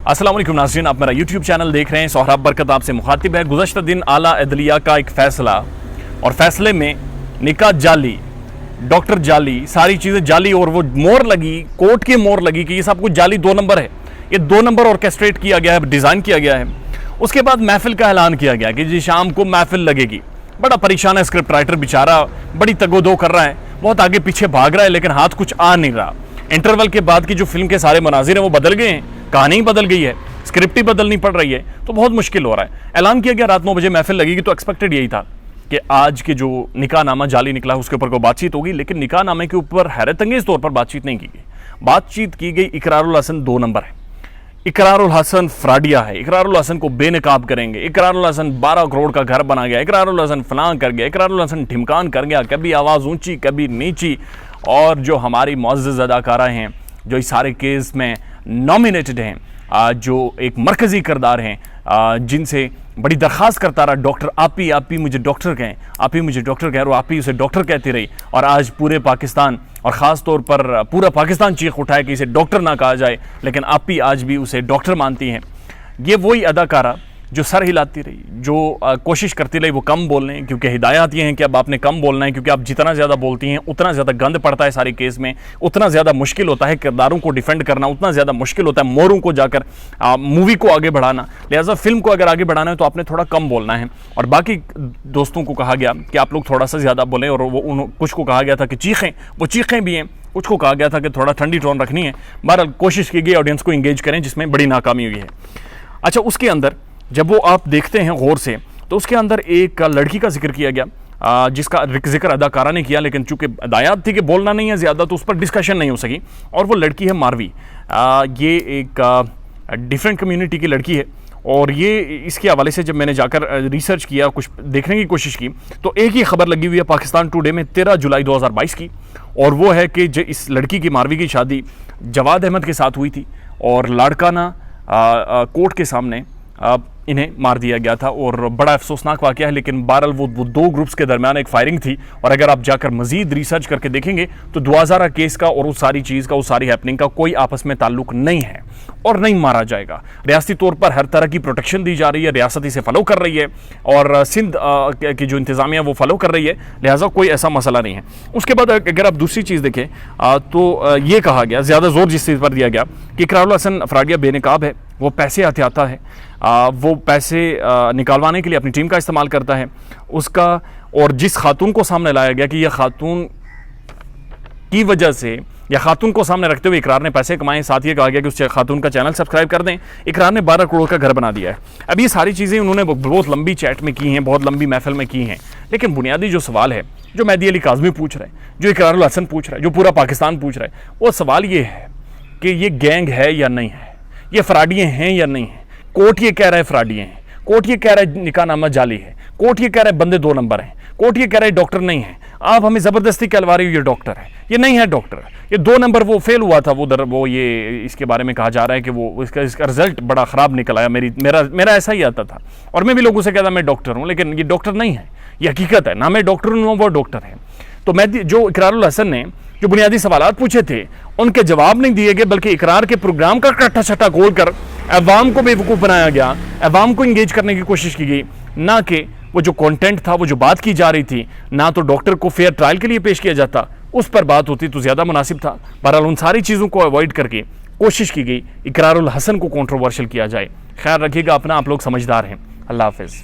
अस्सलाम वालेकुम नाज़रीन, आप मेरा यूट्यूब चैनल देख रहे हैं। सोहराब बरकत आपसे मुखातिब है। गुज़श्ता दिन आला अदलिया का एक फ़ैसला और फैसले में निकाह जाली, डॉक्टर जाली, सारी चीज़ें जाली और वो मोहर लगी, कोर्ट की मोहर लगी कि ये सब कुछ जाली 2 नंबर है। ये 2 नंबर ऑर्केस्ट्रेट किया गया है, डिज़ाइन किया गया है। उसके बाद महफिल का ऐलान किया गया कि जी शाम को महफिल लगेगी। बड़ा परेशान है स्क्रिप्ट राइटर बेचारा, बड़ी तगोदो कर रहा है, बहुत आगे पीछे भाग रहा है, लेकिन हाथ कुछ आ नहीं रहा। इंटरवल के बाद की जो फिल्म के सारे मनाजिर हैं वो बदल गए हैं, कहानी ही बदल गई है, स्क्रिप्ट ही बदलनी पड़ रही है, तो बहुत मुश्किल हो रहा है। ऐलान किया गया रात 9 बजे महफिल लगेगी, तो एक्सपेक्टेड यही था कि आज के जो निकाह नामा जाली निकला उसके ऊपर कोई बातचीत होगी, लेकिन निकाह नामे के ऊपर हैरत अंगेज तौर पर बातचीत नहीं की गई। बातचीत की गई इकरारुल हसन 2 नंबर है। इकरारुल हसन फ्राडिया है, इकरारुल हसन को बेनकाब करेंगे, इकरारुल हसन 12 करोड़ का घर बना गया, इकरारुल हसन फलां कर गया, इकरारुल हसन ढिमकान कर गया, कभी आवाज़ ऊंची कभी नीची। और जो हमारी मुअज़्ज़ज़ अदाकारा हैं जो इस सारे केस में नॉमिनेटेड हैं, जो एक मरकज़ी किरदार हैं, जिनसे बड़ी दरख्वास्त करता रहा डॉक्टर आप ही मुझे डॉक्टर कहें, आप ही मुझे डॉक्टर कहें, और आप ही उसे डॉक्टर कहती रही। और आज पूरे पाकिस्तान और ख़ास तौर पर पूरा पाकिस्तान चीख उठाए कि इसे डॉक्टर ना कहा जाए, लेकिन आप ही आज भी उसे डॉक्टर मानती हैं। ये वही अदाकारा जो सर हिलाती रही, जो कोशिश करती रही वो कम बोलने, क्योंकि हिदायत ये हैं कि अब आपने कम बोलना है, क्योंकि आप जितना ज़्यादा बोलती हैं उतना ज़्यादा गंद पड़ता है सारे केस में, उतना ज़्यादा मुश्किल होता है किरदारों को डिफेंड करना, उतना ज़्यादा मुश्किल होता है मोरों को जाकर मूवी को आगे बढ़ाना। लिहाजा फिल्म को अगर आगे बढ़ाना है तो आपने थोड़ा कम बोलना है। और बाकी दोस्तों को कहा गया कि आप लोग थोड़ा सा ज़्यादा बोलें, और वो कुछ को कहा गया था कि चीखें, वो चीखें भी हैं, कुछ को कहा गया था कि थोड़ा ठंडी टोन रखनी है। बहरहाल कोशिश की गई ऑडियंस को इंगेज करें, जिसमें बड़ी नाकामी हुई है। अच्छा, उसके अंदर जब वो आप देखते हैं गौर से, तो उसके अंदर एक लड़की का जिक्र किया गया, जिसका जिक्र अदाकारा ने किया, लेकिन चूंकि हदायत थी कि बोलना नहीं है ज़्यादा, तो उस पर डिस्कशन नहीं हो सकी। और वो लड़की है मारवी। ये एक डिफरेंट कम्युनिटी की लड़की है, और ये इसके हवाले से जब मैंने जाकर रिसर्च किया, कुछ देखने की कोशिश की, तो एक ही खबर लगी हुई है पाकिस्तान टुडे में 13 जुलाई 2022 की, और वो है कि इस लड़की की, मारवी की शादी जवाद अहमद के साथ हुई थी, और लाड़काना कोर्ट के सामने इन्हें मार दिया गया था। और बड़ा अफसोसनाक वाक़या है, लेकिन बहरहाल वो 2 ग्रुप्स के दरमियान एक फायरिंग थी। और अगर आप जाकर मज़ीद रिसर्च करके देखेंगे तो 2000 केस का और उस सारी चीज़ का, उस सारी हैपनिंग का कोई आपस में ताल्लुक नहीं है, और नहीं मारा जाएगा। रियासती तौर पर हर तरह की प्रोटेक्शन दी जा रही है, रियासत इसे फॉलो कर रही है, और सिंध की जो इंतज़ामिया वो फॉलो कर रही है, लिहाजा कोई ऐसा मसला नहीं है। उसके बाद अगर आप दूसरी चीज़ देखें तो ये कहा गया, ज़्यादा जोर जिस चीज़ पर दिया गया कि इकरारुल हसन फ्राडिया बेनकाब है, वो पैसे हथियाता है, वो पैसे निकालवाने के लिए अपनी टीम का इस्तेमाल करता है उसका। और जिस खातून को सामने लाया गया कि यह खातून की वजह से, या खातून को सामने रखते हुए इकरार ने पैसे कमाए, साथ ये कहा गया कि उस खातून का चैनल सब्सक्राइब कर दें। इकरार ने 12 करोड़ का घर बना दिया है। अब ये सारी चीज़ें उन्होंने बहुत लंबी चैट में की हैं, बहुत लंबी महफिल में की हैं, लेकिन बुनियादी जो सवाल है, जो मेहदी अली काज़मी पूछ रहे हैं, जो इकरारुल हसन पूछ रहा है, जो पूरा पाकिस्तान पूछ रहा है, वो सवाल ये है कि ये गैंग है या नहीं है, ये फ्राडिये हैं या नहीं है। कोर्ट ये कह रहा है फ्राडिये हैं, कोर्ट ये कह रहा है निकाह नामा जाली है, कोर्ट ये कह रहा है बंदे 2 नंबर हैं, कोर्ट ये कह रहा है डॉक्टर नहीं है। आप हमें ज़बरदस्ती कहलवा रही हो ये डॉक्टर है, ये नहीं है डॉक्टर, ये 2 नंबर वो फेल हुआ था वो ये इसके बारे में कहा जा रहा है कि वो इसका रिजल्ट बड़ा ख़राब निकल आया। मेरा ऐसा ही आता था, और मैं भी लोगों से कहता मैं डॉक्टर हूँ, लेकिन ये डॉक्टर नहीं है, ये हकीकत है। ना मैं डॉक्टर हूँ ना वो डॉक्टर है। तो मैं जो इकरारुल हसन ने जो बुनियादी सवालात पूछे थे उनके जवाब नहीं दिए गए, बल्कि इकरार के प्रोग्राम का कट्टा छट्टा खोल कर अवाम को बेवकूफ़ बनाया गया, अवाम को इंगेज करने की कोशिश की गई, ना कि वो जो कंटेंट था, वो जो बात की जा रही थी, ना तो डॉक्टर को फेयर ट्रायल के लिए पेश किया जाता, उस पर बात होती तो ज़्यादा मुनासिब था। बहरहाल उन सारी चीज़ों को अवॉइड करके कोशिश की गई इकरारुल हसन को कंट्रोवर्शियल किया जाए। ख्याल रखिएगा अपना, आप लोग समझदार हैं। अल्लाह हाफ़िज़।